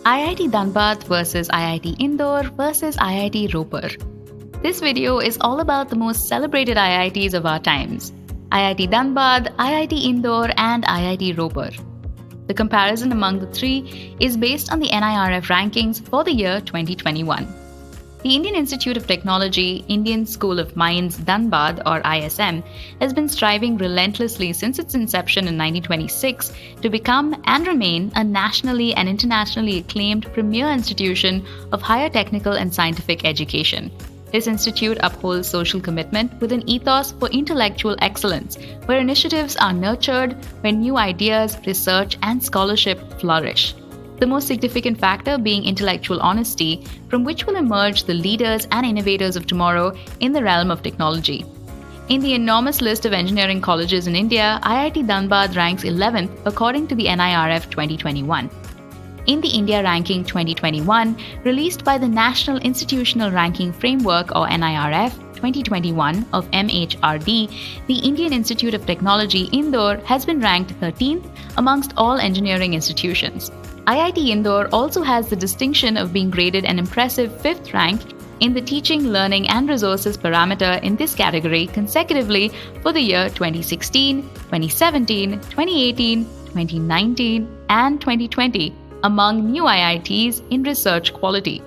IIT Dhanbad versus IIT Indore versus IIT Ropar. This video is all about the most celebrated IITs of our times: IIT Dhanbad, IIT Indore, and IIT Ropar. The comparison among the three is based on the NIRF rankings for the year 2021. The Indian Institute of Technology, Indian School of Mines, Dhanbad or ISM, has been striving relentlessly since its inception in 1926 to become and remain a nationally and internationally acclaimed premier institution of higher technical and scientific education. This institute upholds social commitment with an ethos for intellectual excellence, where initiatives are nurtured, where new ideas, research, and scholarship flourish. The most significant factor being intellectual honesty, from which will emerge the leaders and innovators of tomorrow in the realm of technology. In the enormous list of engineering colleges in India, IIT Dhanbad ranks 11th according to the NIRF 2021. In the India Ranking 2021, released by the National Institutional Ranking Framework or NIRF 2021 of MHRD, the Indian Institute of Technology Indore has been ranked 13th amongst all engineering institutions. IIT Indore also has the distinction of being graded an impressive 5th rank in the Teaching, Learning and Resources parameter in this category consecutively for the year 2016, 2017, 2018, 2019, and 2020 among new IITs in research quality.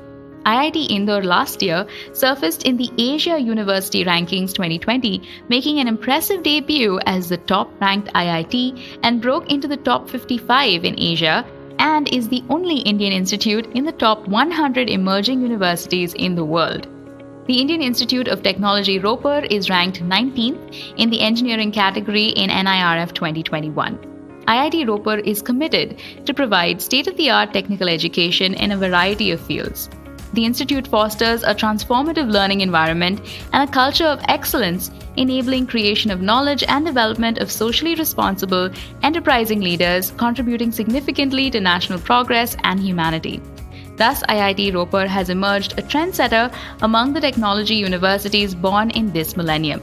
IIT Indore last year surfaced in the Asia University Rankings 2020, making an impressive debut as the top-ranked IIT and broke into the top 55 in Asia, and is the only Indian institute in the top 100 emerging universities in the world. The Indian Institute of Technology Ropar is ranked 19th in the engineering category in NIRF 2021. IIT Ropar is committed to provide state-of-the-art technical education in a variety of fields. The institute fosters a transformative learning environment and a culture of excellence, enabling creation of knowledge and development of socially responsible, enterprising leaders, contributing significantly to national progress and humanity. Thus, IIT Ropar has emerged a trendsetter among the technology universities born in this millennium.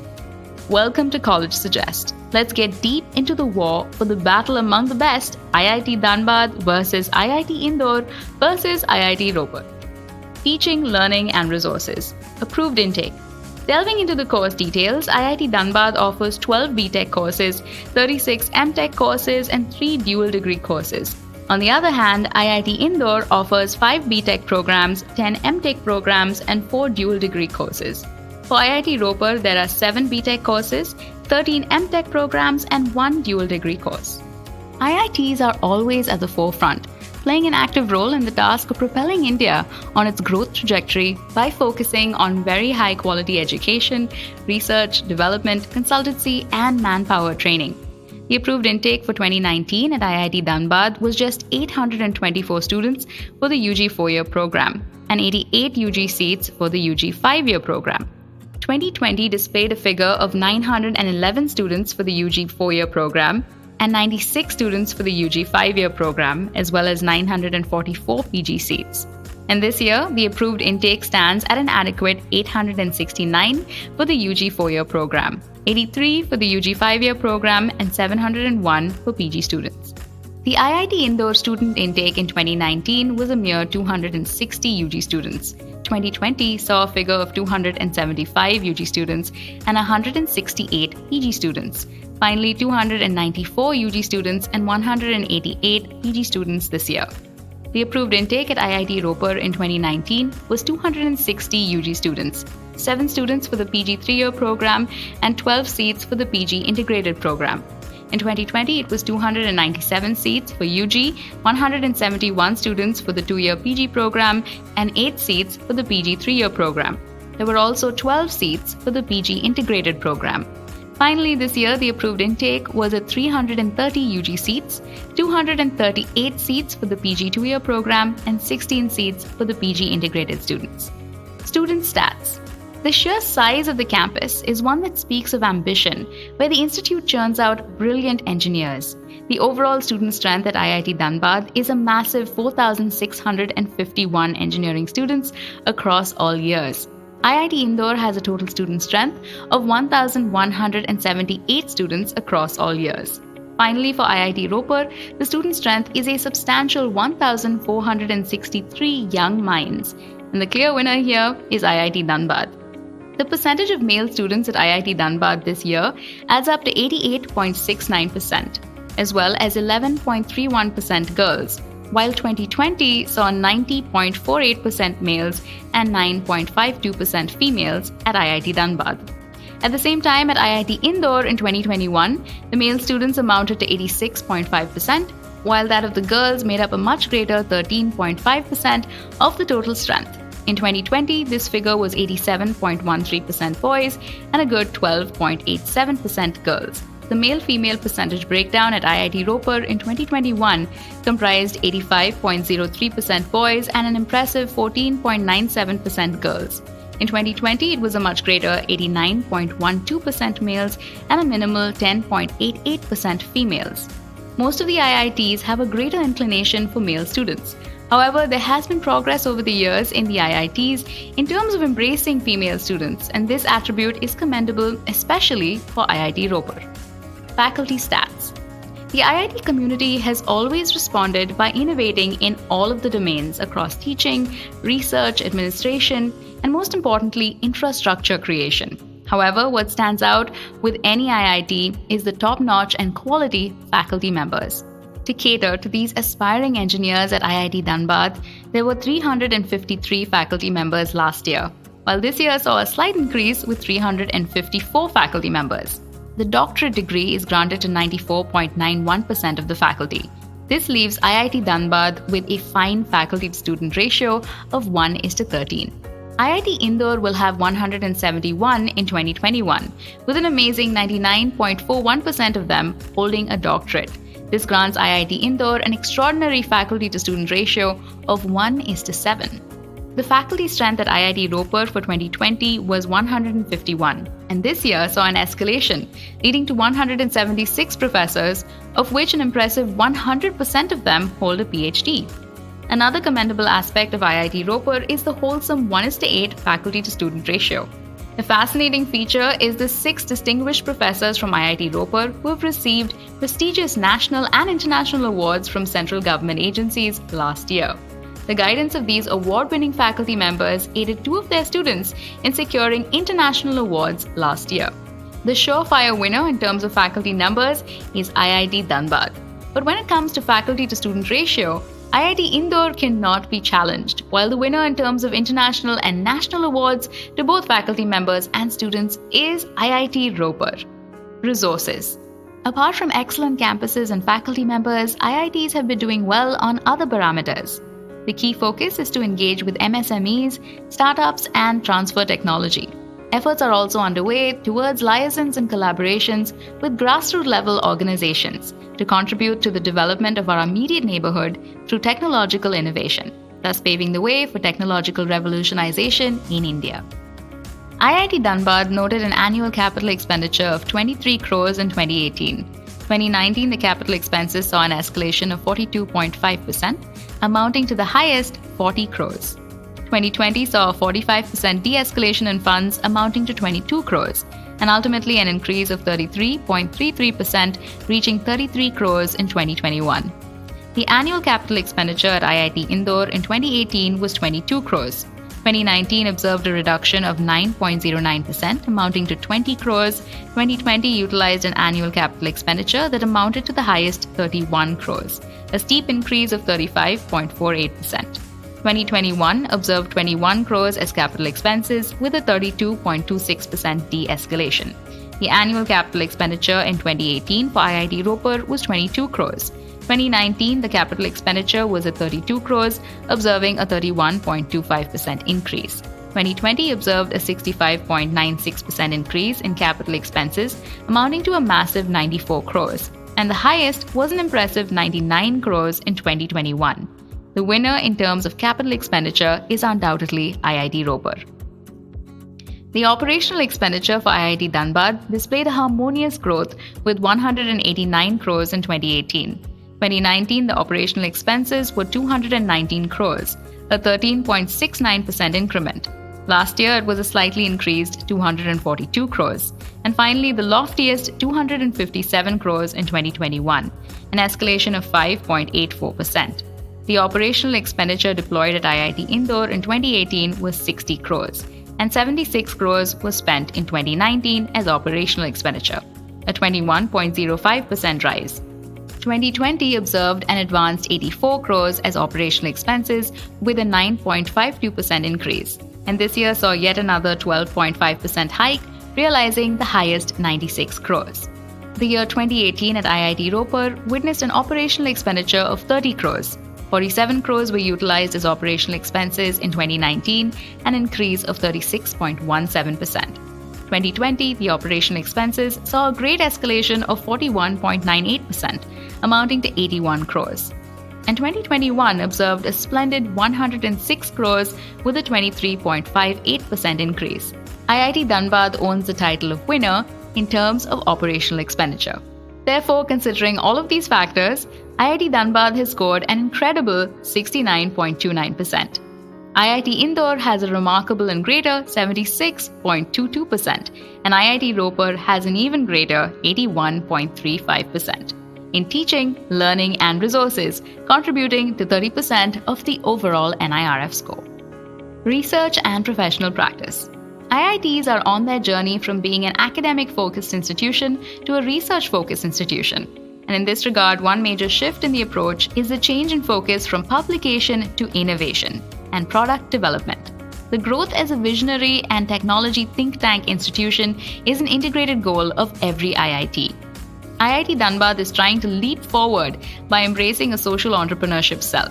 Welcome to College Suggest. Let's get deep into the war for the battle among the best: IIT Dhanbad versus IIT Indore versus IIT Ropar. Teaching, Learning and Resources. Approved intake. Delving into the course details, IIT Dhanbad offers 12 BTech courses, 36 MTech courses, and 3 dual degree courses. On the other hand, IIT Indore offers 5 BTech programs, 10 MTech programs, and 4 dual degree courses. For IIT Ropar, there are 7 BTech courses, 13 MTech programs, and 1 dual degree course. IITs are always at the forefront, playing an active role in the task of propelling India on its growth trajectory by focusing on very high quality education, research, development, consultancy, and manpower training. The approved intake for 2019 at IIT Dhanbad was just 824 students for the UG 4-year program and 88 UG seats for the UG 5-year program. 2020 displayed a figure of 911 students for the UG 4-year program and 96 students for the UG 5-year program, as well as 944 PG seats. And this year, the approved intake stands at an adequate 869 for the UG 4-year program, 83 for the UG 5-year program, and 701 for PG students. The IIT Indore student intake in 2019 was a mere 260 UG students. 2020 saw a figure of 275 UG students and 168 PG students. Finally, 294 UG students and 188 PG students this year. The approved intake at IIT Ropar in 2019 was 260 UG students, 7 students for the PG 3-year program, and 12 seats for the PG integrated program. In 2020, it was 297 seats for UG, 171 students for the 2-year PG program, and 8 seats for the PG 3-year program. There were also 12 seats for the PG integrated program. Finally, this year, the approved intake was at 330 UG seats, 238 seats for the PG 2-year program, and 16 seats for the PG integrated students. Student stats. The sheer size of the campus is one that speaks of ambition, where the institute churns out brilliant engineers. The overall student strength at IIT Dhanbad is a massive 4,651 engineering students across all years. IIT Indore has a total student strength of 1,178 students across all years. Finally, for IIT Ropar, the student strength is a substantial 1,463 young minds, and the clear winner here is IIT Dhanbad. The percentage of male students at IIT Dhanbad this year adds up to 88.69%, as well as 11.31% girls, while 2020 saw 90.48% males and 9.52% females at IIT Dhanbad. At the same time, at IIT Indore in 2021, the male students amounted to 86.5%, while that of the girls made up a much greater 13.5% of the total strength. In 2020, this figure was 87.13% boys and a good 12.87% girls. The male-female percentage breakdown at IIT Ropar in 2021 comprised 85.03% boys and an impressive 14.97% girls. In 2020, it was a much greater 89.12% males and a minimal 10.88% females. Most of the IITs have a greater inclination for male students. However, there has been progress over the years in the IITs in terms of embracing female students, and this attribute is commendable, especially for IIT Ropar. Faculty stats. The IIT community has always responded by innovating in all of the domains across teaching, research, administration, and most importantly, infrastructure creation. However, what stands out with any IIT is the top-notch and quality faculty members. To cater to these aspiring engineers at IIT Dhanbad, there were 353 faculty members last year, while this year saw a slight increase with 354 faculty members. The doctorate degree is granted to 94.91% of the faculty. This leaves IIT Dhanbad with a fine faculty-to-student ratio of 1:13. IIT Indore will have 171 in 2021, with an amazing 99.41% of them holding a doctorate. This grants IIT Indore an extraordinary faculty-to-student ratio of 1:7. The faculty strength at IIT Ropar for 2020 was 151, and this year saw an escalation, leading to 176 professors, of which an impressive 100% of them hold a PhD. Another commendable aspect of IIT Ropar is the wholesome 1:8 faculty-to-student ratio. A fascinating feature is the 6 distinguished professors from IIT Ropar who have received prestigious national and international awards from central government agencies last year. The guidance of these award-winning faculty members aided 2 of their students in securing international awards last year. The surefire winner in terms of faculty numbers is IIT Dhanbad. But when it comes to faculty-to-student ratio, IIT Indore cannot be challenged, while the winner in terms of international and national awards to both faculty members and students is IIT Ropar. Resources. Apart from excellent campuses and faculty members, IITs have been doing well on other parameters. The key focus is to engage with MSMEs, startups, and transfer technology. Efforts are also underway towards liaisons and collaborations with grassroots-level organizations to contribute to the development of our immediate neighborhood through technological innovation, thus paving the way for technological revolutionization in India. IIT Dhanbad noted an annual capital expenditure of 23 crores in 2018. 2019, the capital expenses saw an escalation of 42.5%, amounting to the highest 40 crores. 2020 saw a 45% de-escalation in funds amounting to 22 crores, and ultimately an increase of 33.33%, reaching 33 crores in 2021. The annual capital expenditure at IIT Indore in 2018 was 22 crores. 2019 observed a reduction of 9.09%, amounting to 20 crores. 2020 utilized an annual capital expenditure that amounted to the highest 31 crores, a steep increase of 35.48%. 2021 observed 21 crores as capital expenses with a 32.26% de-escalation. The annual capital expenditure in 2018 for IIT Ropar was 22 crores. 2019, the capital expenditure was at 32 crores, observing a 31.25% increase. 2020 observed a 65.96% increase in capital expenses, amounting to a massive 94 crores, and the highest was an impressive 99 crores in 2021. The winner in terms of capital expenditure is undoubtedly IIT Ropar. The operational expenditure for IIT Dhanbad displayed a harmonious growth with 189 crores in 2018. 2019, the operational expenses were 219 crores, a 13.69% increment. Last year, it was a slightly increased 242 crores. And finally, the loftiest 257 crores in 2021, an escalation of 5.84%. The operational expenditure deployed at IIT Indore in 2018 was 60 crores, and 76 crores was spent in 2019 as operational expenditure, a 21.05% rise. 2020 observed an advanced 84 crores as operational expenses with a 9.52% increase, and this year saw yet another 12.5% hike, realizing the highest 96 crores. The year 2018 at IIT Ropar witnessed an operational expenditure of 30 crores. 47 crores were utilized as operational expenses in 2019, an increase of 36.17%. 2020, the operational expenses saw a great escalation of 41.98%, amounting to 81 crores. And 2021 observed a splendid 106 crores with a 23.58% increase. IIT Dhanbad owns the title of winner in terms of operational expenditure. Therefore, considering all of these factors, IIT Dhanbad has scored an incredible 69.29%. IIT Indore has a remarkable and greater 76.22%, and IIT Ropar has an even greater 81.35%. In teaching, learning, and resources, contributing to 30% of the overall NIRF score. Research and professional practice. IITs are on their journey from being an academic-focused institution to a research-focused institution. And in this regard, one major shift in the approach is the change in focus from publication to innovation and product development. The growth as a visionary and technology think tank institution is an integrated goal of every IIT. IIT Dhanbad is trying to leap forward by embracing a social entrepreneurship cell.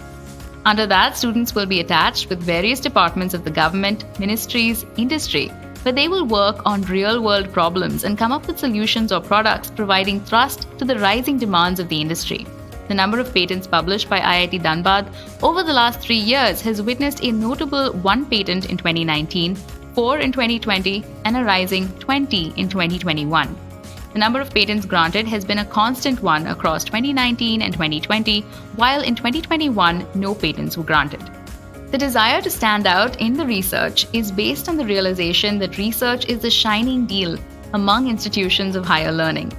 Under that, students will be attached with various departments of the government, ministries, industry, where they will work on real-world problems and come up with solutions or products providing thrust to the rising demands of the industry. The number of patents published by IIT Dhanbad over the last 3 years has witnessed a notable 1 patent in 2019, 4 in 2020, and a rising 20 in 2021. The number of patents granted has been a constant one across 2019 and 2020, while in 2021, no patents were granted. The desire to stand out in the research is based on the realization that research is the shining deal among institutions of higher learning.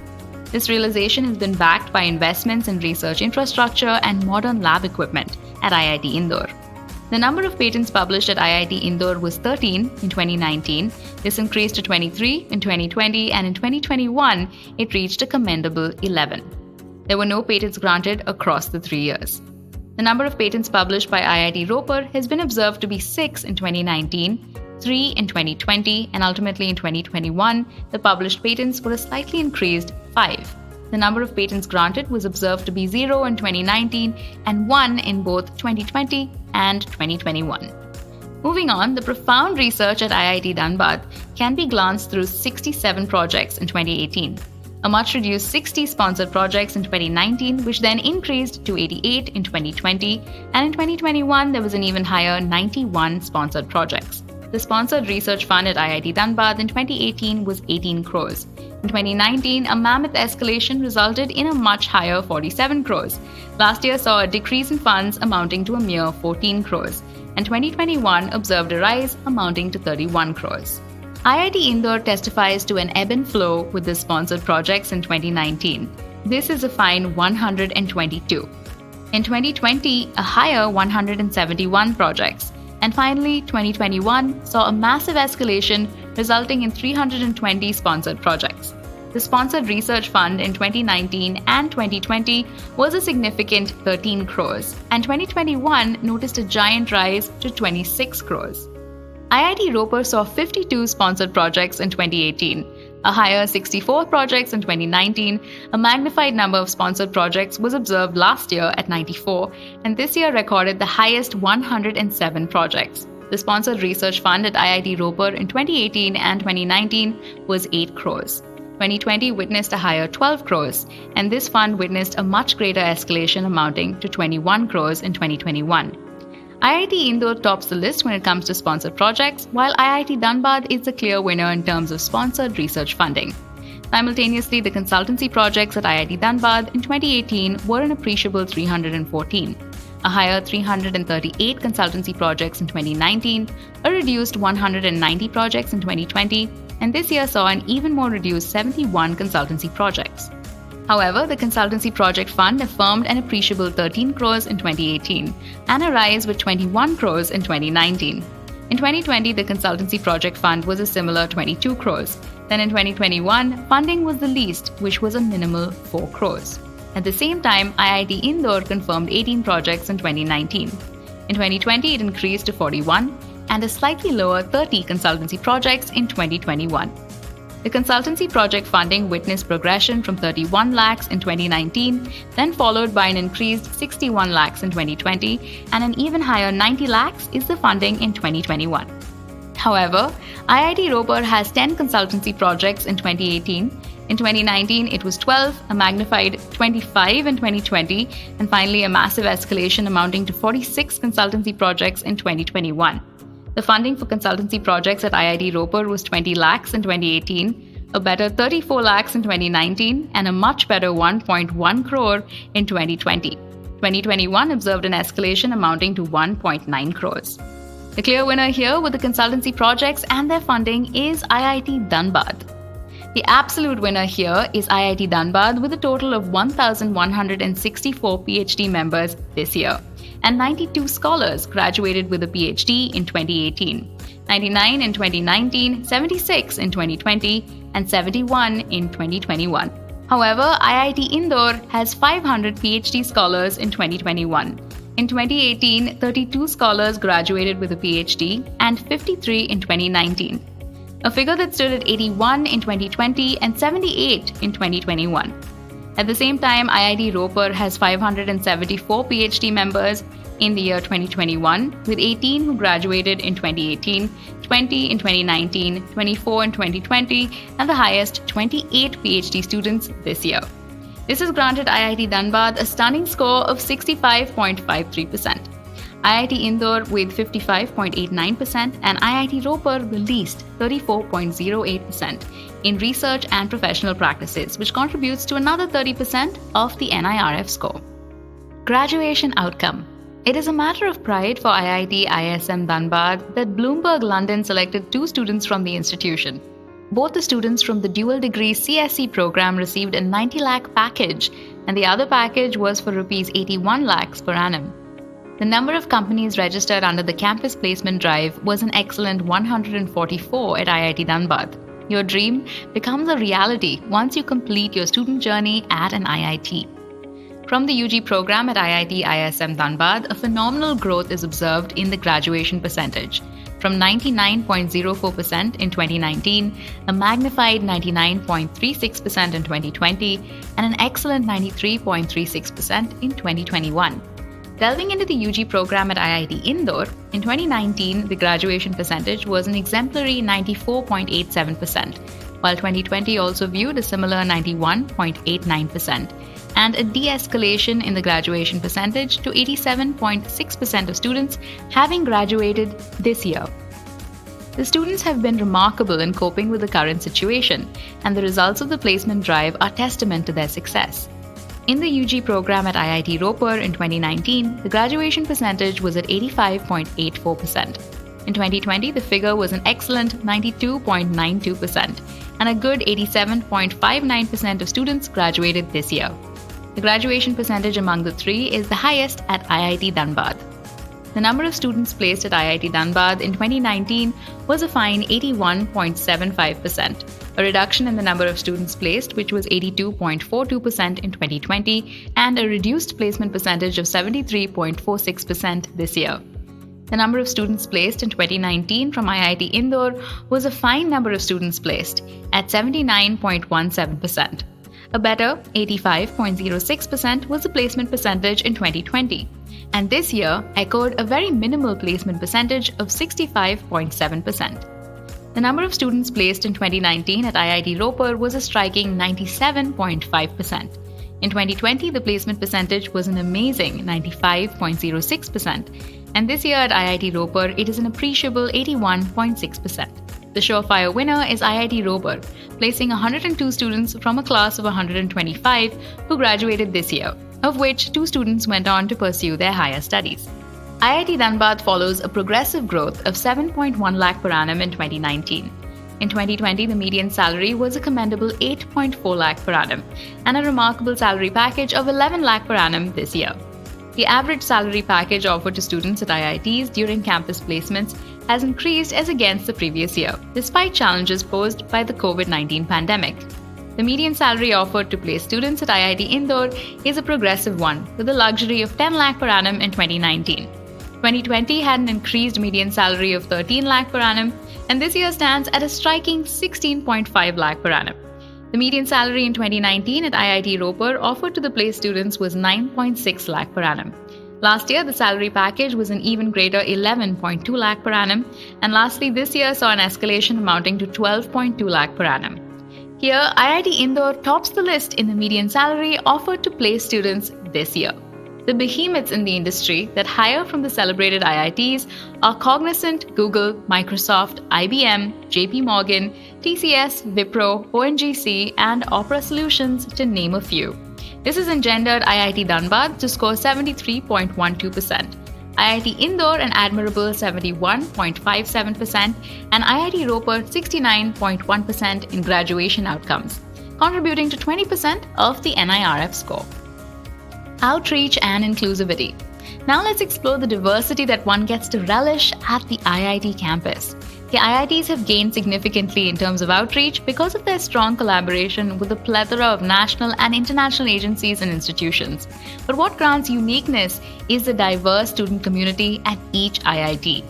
This realization has been backed by investments in research infrastructure and modern lab equipment at IIT Indore. The number of patents published at IIT Indore was 13 in 2019. This increased to 23 in 2020, and in 2021, it reached a commendable 11. There were no patents granted across the 3 years. The number of patents published by IIT Ropar has been observed to be 6 in 2019, 3 in 2020, and ultimately in 2021, the published patents were a slightly increased 5. The number of patents granted was observed to be 0 in 2019 and 1 in both 2020 and 2021. Moving on, the profound research at IIT Dhanbad can be glanced through 67 projects in 2018, a much reduced 60 sponsored projects in 2019, which then increased to 88 in 2020, and in 2021 there was an even higher 91 sponsored projects. The sponsored research fund at IIT Dhanbad in 2018 was 18 crores. In 2019, a mammoth escalation resulted in a much higher 47 crores. Last year saw a decrease in funds amounting to a mere 14 crores, and 2021 observed a rise amounting to 31 crores. IIT Indore testifies to an ebb and flow with the sponsored projects in 2019. This is a fine 122. In 2020, a higher 171 projects. And finally, 2021 saw a massive escalation resulting in 320 sponsored projects. The sponsored research fund in 2019 and 2020 was a significant 13 crores, and 2021 noticed a giant rise to 26 crores. IIT Ropar saw 52 sponsored projects in 2018, a higher 64 projects in 2019. A magnified number of sponsored projects was observed last year at 94, and this year recorded the highest 107 projects. The sponsored research fund at IIT Ropar in 2018 and 2019 was 8 crores. 2020 witnessed a higher 12 crores, and this fund witnessed a much greater escalation amounting to 21 crores in 2021. IIT Indore tops the list when it comes to sponsored projects, while IIT Dhanbad is the clear winner in terms of sponsored research funding. Simultaneously, the consultancy projects at IIT Dhanbad in 2018 were an appreciable 314. a higher 338 consultancy projects in 2019, a reduced 190 projects in 2020, and this year saw an even more reduced 71 consultancy projects. However, the Consultancy Project Fund affirmed an appreciable 13 crores in 2018 and a rise with 21 crores in 2019. In 2020, the Consultancy Project Fund was a similar 22 crores. Then in 2021, funding was the least, which was a minimal 4 crores. At the same time, IIT Indore confirmed 18 projects in 2019. In 2020, it increased to 41 and a slightly lower 30 consultancy projects in 2021. The consultancy project funding witnessed progression from 31 lakhs in 2019, then followed by an increased 61 lakhs in 2020, and an even higher 90 lakhs is the funding in 2021. However, IIT Ropar has 10 consultancy projects in 2018. In 2019, it was 12, a magnified 25 in 2020, and finally a massive escalation amounting to 46 consultancy projects in 2021. The funding for consultancy projects at IIT Ropar was 20 lakhs in 2018, a better 34 lakhs in 2019, and a much better 1.1 crore in 2020. 2021 observed an escalation amounting to 1.9 crores. The clear winner here with the consultancy projects and their funding is IIT Dhanbad. The absolute winner here is IIT Dhanbad with a total of 1,164 PhD members this year, and 92 scholars graduated with a PhD in 2018, 99 in 2019, 76 in 2020, and 71 in 2021. However, IIT Indore has 500 PhD scholars in 2021. In 2018, 32 scholars graduated with a PhD and 53 in 2019, a figure that stood at 81 in 2020 and 78 in 2021. At the same time, IIT Ropar has 574 PhD members in the year 2021, with 18 who graduated in 2018, 20 in 2019, 24 in 2020, and the highest 28 PhD students this year. This has granted IIT Dhanbad a stunning score of 65.53%. IIT Indore with 55.89% and IIT Ropar the least 34.08% in research and professional practices, which contributes to another 30% of the NIRF score. Graduation outcome. It is a matter of pride for IIT ISM Dhanbad that Bloomberg London selected 2 students from the institution. Both the students from the dual degree CSE program received a 90 lakh package, and the other package was for Rs 81 lakhs per annum. The number of companies registered under the campus placement drive was an excellent 144 at IIT Dhanbad. Your dream becomes a reality once you complete your student journey at an IIT. From the UG program at IIT ISM Dhanbad, a phenomenal growth is observed in the graduation percentage, from 99.04% in 2019, a magnified 99.36% in 2020, and an excellent 93.36% in 2021. Delving into the UG program at IIT Indore, in 2019, the graduation percentage was an exemplary 94.87%, while 2020 also viewed a similar 91.89%, and a de-escalation in the graduation percentage to 87.6% of students having graduated this year. The students have been remarkable in coping with the current situation, and the results of the placement drive are testament to their success. In the UG program at IIT Ropar in 2019, the graduation percentage was at 85.84%. In 2020, the figure was an excellent 92.92%, and a good 87.59% of students graduated this year. The graduation percentage among the three is the highest at IIT Dhanbad. The number of students placed at IIT Dhanbad in 2019 was a fine 81.75%, a reduction in the number of students placed, which was 82.42% in 2020, and a reduced placement percentage of 73.46% this year. The number of students placed in 2019 from IIT Indore was a fine number of students placed at 79.17%. A better 85.06% was the placement percentage in 2020, and this year echoed a very minimal placement percentage of 65.7%. The number of students placed in 2019 at IIT Ropar was a striking 97.5%. In 2020, the placement percentage was an amazing 95.06%, and this year at IIT Ropar, it is an appreciable 81.6%. The surefire winner is IIT Ropar, placing 102 students from a class of 125 who graduated this year, of which 2 students went on to pursue their higher studies. IIT Dhanbad follows a progressive growth of 7.1 lakh per annum in 2019. In 2020, the median salary was a commendable 8.4 lakh per annum and a remarkable salary package of 11 lakh per annum this year. The average salary package offered to students at IITs during campus placements has increased as against the previous year, despite challenges posed by the COVID-19 pandemic. The median salary offered to place students at IIT Indore is a progressive one, with a luxury of 10 lakh per annum in 2019. 2020 had an increased median salary of 13 lakh per annum, and this year stands at a striking 16.5 lakh per annum. The median salary in 2019 at IIT Ropar offered to the placed students was 9.6 lakh per annum. Last year, the salary package was an even greater 11.2 lakh per annum, and lastly, this year saw an escalation amounting to 12.2 lakh per annum. Here, IIT Indore tops the list in the median salary offered to place students this year. The behemoths in the industry that hire from the celebrated IITs are Cognizant, Google, Microsoft, IBM, JP Morgan, TCS, Wipro, ONGC, and Opera Solutions, to name a few. This has engendered IIT Dhanbad to score 73.12%, IIT Indore an admirable 71.57%, and IIT Ropar 69.1% in graduation outcomes, contributing to 20% of the NIRF score. Outreach and inclusivity. Now let's explore the diversity that one gets to relish at the IIT campus. The IITs have gained significantly in terms of outreach because of their strong collaboration with a plethora of national and international agencies and institutions. But what grants uniqueness is the diverse student community at each IIT.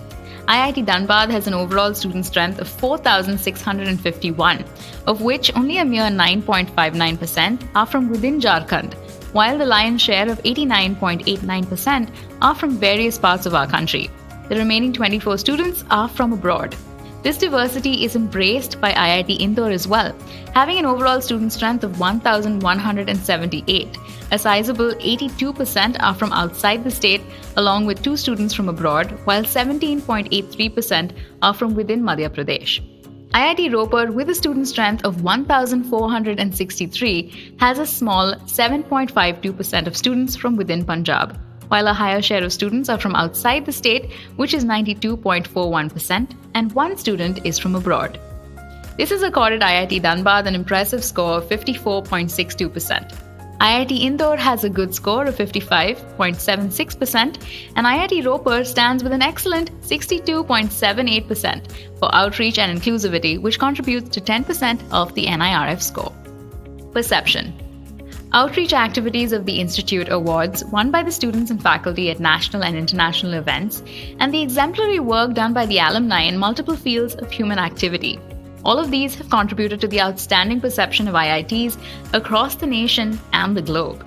IIT Dhanbad has an overall student strength of 4,651, of which only a mere 9.59% are from within Jharkhand, while the lion's share of 89.89% are from various parts of our country. The remaining 24 students are from abroad. This diversity is embraced by IIT Indore as well, having an overall student strength of 1,178. A sizable 82% are from outside the state, along with 2 students from abroad, while 17.83% are from within Madhya Pradesh. IIT Ropar, with a student strength of 1,463, has a small 7.52% of students from within Punjab, while a higher share of students are from outside the state, which is 92.41%, and 1 student is from abroad. This has accorded IIT Dhanbad an impressive score of 54.62%. IIT Indore has a good score of 55.76%, and IIT Ropar stands with an excellent 62.78% for outreach and inclusivity, which contributes to 10% of the NIRF score. Perception. Outreach activities of the Institute awards won by the students and faculty at national and international events, and the exemplary work done by the alumni in multiple fields of human activity. All of these have contributed to the outstanding perception of IITs across the nation and the globe.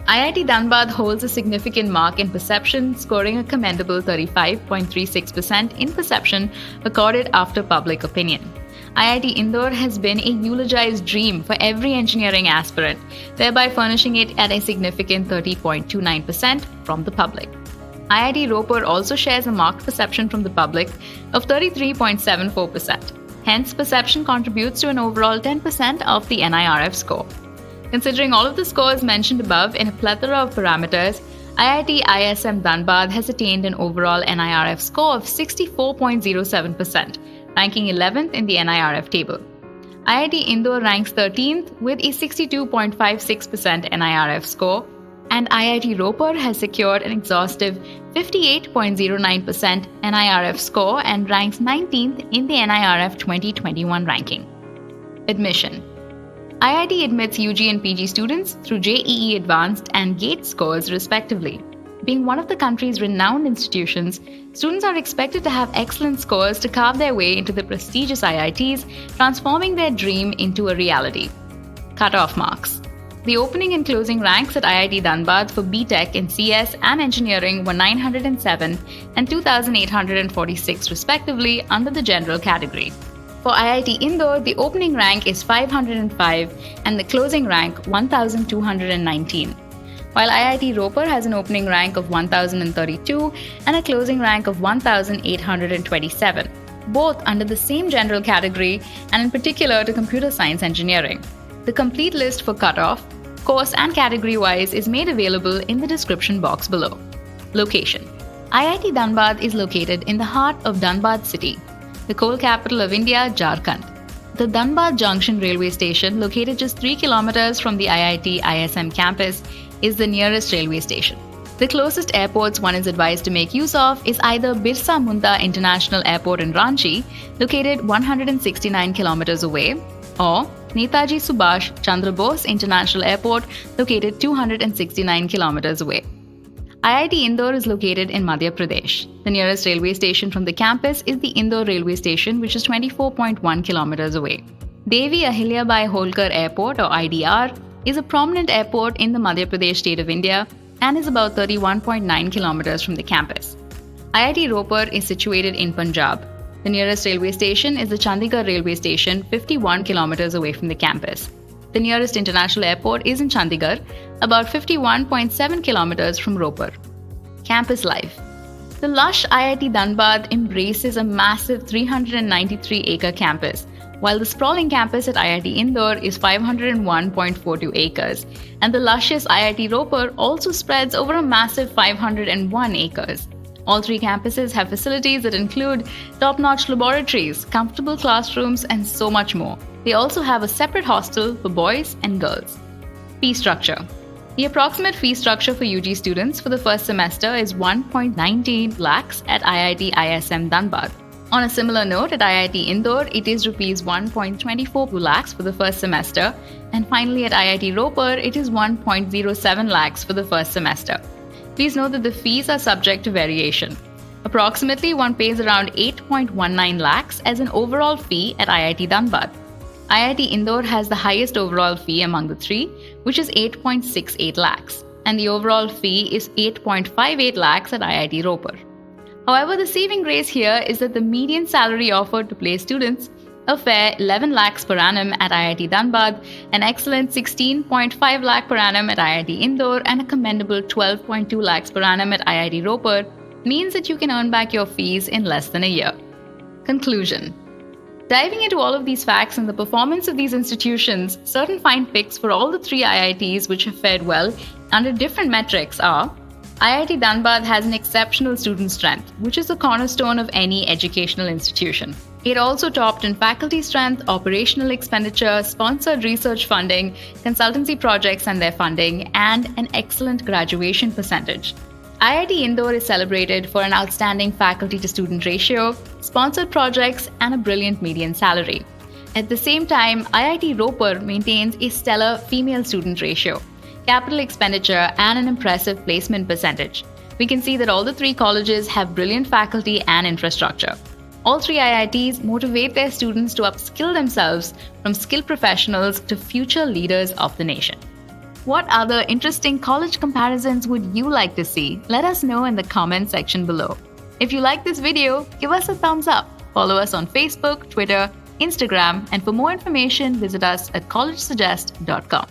IIT Dhanbad holds a significant mark in perception, scoring a commendable 35.36% in perception accorded after public opinion. IIT Indore has been a eulogized dream for every engineering aspirant, thereby furnishing it at a significant 30.29% from the public. IIT Ropar also shares a marked perception from the public of 33.74%. Hence, perception contributes to an overall 10% of the NIRF score. Considering all of the scores mentioned above in a plethora of parameters, IIT ISM Dhanbad has attained an overall NIRF score of 64.07%, ranking 11th in the NIRF table. IIT Indore ranks 13th with a 62.56% NIRF score, and IIT Ropar has secured an exhaustive 58.09% NIRF score and ranks 19th in the NIRF 2021 ranking. Admission. IIT admits UG and PG students through JEE Advanced and GATE scores respectively. Being one of the country's renowned institutions, students are expected to have excellent scores to carve their way into the prestigious IITs, transforming their dream into a reality. Cut-off marks. The opening and closing ranks at IIT Dhanbad for BTech in CS and Engineering were 907 and 2,846 respectively under the general category. For IIT Indore, the opening rank is 505 and the closing rank 1,219. While IIT Ropar has an opening rank of 1,032 and a closing rank of 1,827, both under the same general category and in particular to computer science engineering. The complete list for cutoff, course and category-wise is made available in the description box below. Location: IIT Dhanbad is located in the heart of Dhanbad city, the coal capital of India, Jharkhand. The Dhanbad Junction railway station, located just 3 kilometers from the IIT ISM campus, is the nearest railway station. The closest airports one is advised to make use of is either Birsa Munda International Airport in Ranchi, located 169 kilometers away, or Netaji Subhash Chandra Bose International Airport, located 269 kilometers away. IIT Indore is located in Madhya Pradesh. The nearest railway station from the campus is the Indore railway station, which is 24.1 kilometers away. Devi Ahilyabai Holkar Airport, or IDR, is a prominent airport in the Madhya Pradesh state of India and is about 31.9 kilometers from the campus. IIT Ropar is situated in Punjab. The nearest railway station is the Chandigarh railway station, 51 kilometers away from the campus. The nearest international airport is in Chandigarh, about 51.7 kilometers from Ropar. Campus life: the lush IIT Dhanbad embraces a massive 393-acre campus, while the sprawling campus at IIT Indore is 501.42 acres, and the luscious IIT Ropar also spreads over a massive 501 acres. All three campuses have facilities that include top-notch laboratories, comfortable classrooms, and so much more. They also have a separate hostel for boys and girls. Fee structure: the approximate fee structure for UG students for the first semester is 1.19 lakhs at IIT ISM Dhanbad. On a similar note, at IIT Indore, it is Rs 1.24 lakhs for the first semester, and finally at IIT Ropar, it is 1.07 lakhs for the first semester. Please note that the fees are subject to variation. Approximately, one pays around 8.19 lakhs as an overall fee at IIT Dhanbad. IIT Indore has the highest overall fee among the three, which is 8.68 lakhs, and the overall fee is 8.58 lakhs at IIT Ropar. However, the saving grace here is that the median salary offered to place students, a fair 11 lakhs per annum at IIT Dhanbad, an excellent 16.5 lakh per annum at IIT Indore, and a commendable 12.2 lakhs per annum at IIT Ropar, means that you can earn back your fees in less than a year. Conclusion: diving into all of these facts and the performance of these institutions, certain fine picks for all the three IITs which have fared well under different metrics are: IIT Dhanbad has an exceptional student strength, which is the cornerstone of any educational institution. It also topped in faculty strength, operational expenditure, sponsored research funding, consultancy projects and their funding, and an excellent graduation percentage. IIT Indore is celebrated for an outstanding faculty-to-student ratio, sponsored projects, and a brilliant median salary. At the same time, IIT Ropar maintains a stellar female student ratio, capital expenditure, and an impressive placement percentage. We can see that all the three colleges have brilliant faculty and infrastructure. All three IITs motivate their students to upskill themselves from skilled professionals to future leaders of the nation. What other interesting college comparisons would you like to see? Let us know in the comment section below. If you like this video, give us a thumbs up. Follow us on Facebook, Twitter, Instagram, and for more information, visit us at collegesuggest.com.